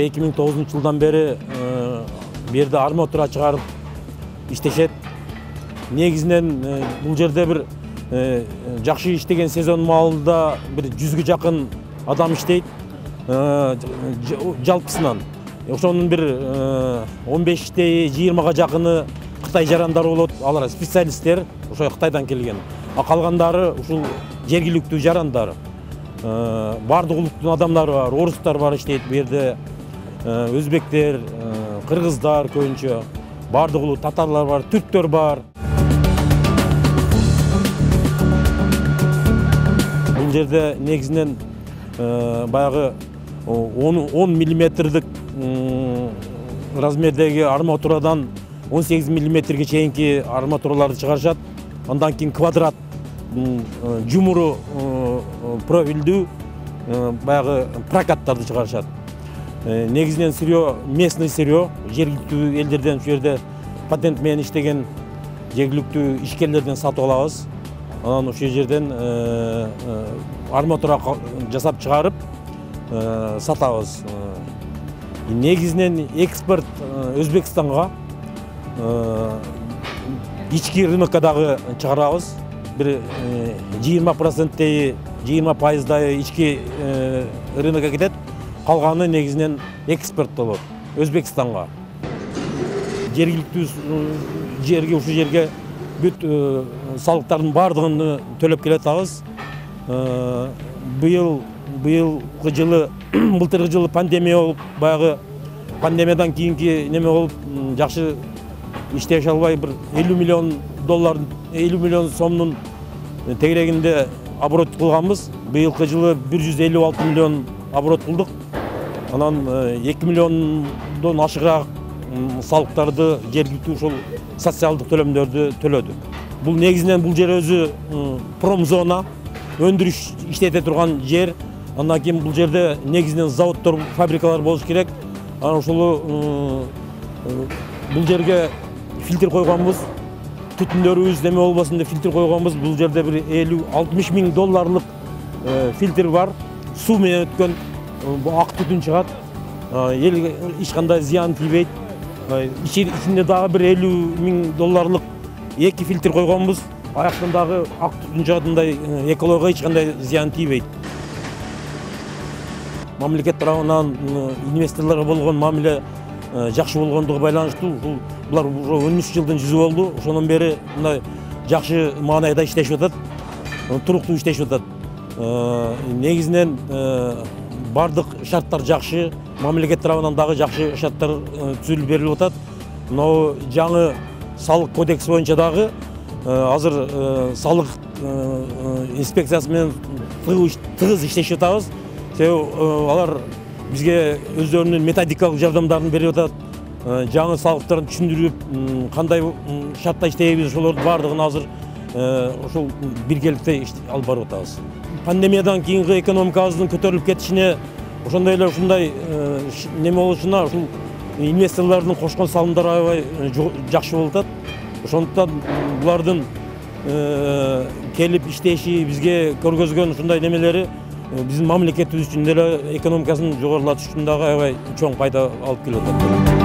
2009-жылдан бeri bu yerде арматура чыгарып иштешет. Негизинен бул жерде бир жакшы иштеген сезон маалында бир 100ге жакын адам иштейт. Жалпысынан. Ошонун бир 15-те 20га жакыны Кытай жарандары болот. Алар специалисттер, ошо Кытайдан келген. А калгандары ушул жергиликтүү жарандар. Бардык улуттун адамдары бар, орустар бар иштейт бу жерде. Өзбектер, кыргыздар көбүнчө, бардык улут, татарлар бар, түрктөр бар. Бул жерде негизинен баягы 10 миллиметрлик размердеги арматурадан 18 миллиметрге чейинки арматураларды чыгарышат. Андан кийин квадрат жумуру профилдүү баягы прокаттарды чыгарышат. Негизинен сырье, местный сырье, жергиликтүү элдерден, ушул жерде патент менен иштеген жергиликтүү ишкерлерден сатып алабыз. Анан ушул жерден арматура жасап чыгарып сатабыз. Негизинен экспорт Өзбекстанга, ички рынокко дагы чыгарабыз. Бир 20%, 20% ички рынокко кетет. Калганы негизинен экспорт болот Өзбекстанга. Жергиликтүү жерге, ушул жерге бүт салыктардын бардыгын төлөп келатабыз. Быйылкы жылы, былтыркы жылы пандемия болуп, баягы пандемиядан кийинки неме болуп, жакшы иштеше албай бир 50 миллион доллар, 50 миллион сомдун тегерегинде оборот кылганбыз. Быйылкы жылы 156 миллион оборот кылдык. Анан 2 миллиондон ашыгыраак салыктарды, жергиликтүү ушул социалдык төлөмдөрдү төлөдүк. Бул негизинен бул жер өзү промзона, өндүрүш иштете турган жер. Андан кийин бул жерде негизинен заводдор, фабрикалар болуш керек. Анан ушул бул жерге фильтр койгонбуз. Түтүндөрүбүз неме болбосун деп фильтр койгонбуз. Бул жерде бир 50-60 миң долларлык фильтр бар. Суу менен өткөн ак түтүн чыгат. Элге эч кандай зыян тийбейт. Ичинде дагы бир 50 миң долларлык эки фильтр койгонбуз. Аяктан дагы ак түтүн чыгатындай, экологияга эч кандай зыян тийбейт. Мамлекет тарабынан инвесторлорго болгон мамиле жакшы болгондугу байланыштуу. Булар уже 13 жылдын жүзү болду. Ошондон бери мындай жакшы маанайда иштешип атат, туруктуу иштешип атат. Негизинен бардык шарттар жакшы, мамлекет тарабынан дагы жакшы шарттар түзүлүп берилип атат. Мына жаңы салык кодекси боюнча дагы азыр салык инспекциясы менен тыгыз иштешип атабыз. Алар бизге өздөрүнүн методикалык жардамдарын берип атат. Жаңы салыктарын түшүндүрүп, кандай шартта иштейбиз, ошолордун бардыгын азыр ошол биргеликте алып барып атабыз. Пандемиядан кийинки экономикабыздын көтөрүлүп кетишине, ошондой эле ушундай неме болушуна, ушул инвесторлордун кошкон салымдары аябай жакшы болуп атат. Ошондуктан булардын келип иштеши, бизге көргөзгөн ушундай немелери биздин мамлекетибиз үчүн деле экономикасын жогорулатыш үчүн дагы аябай чоң пайда алып келип атат.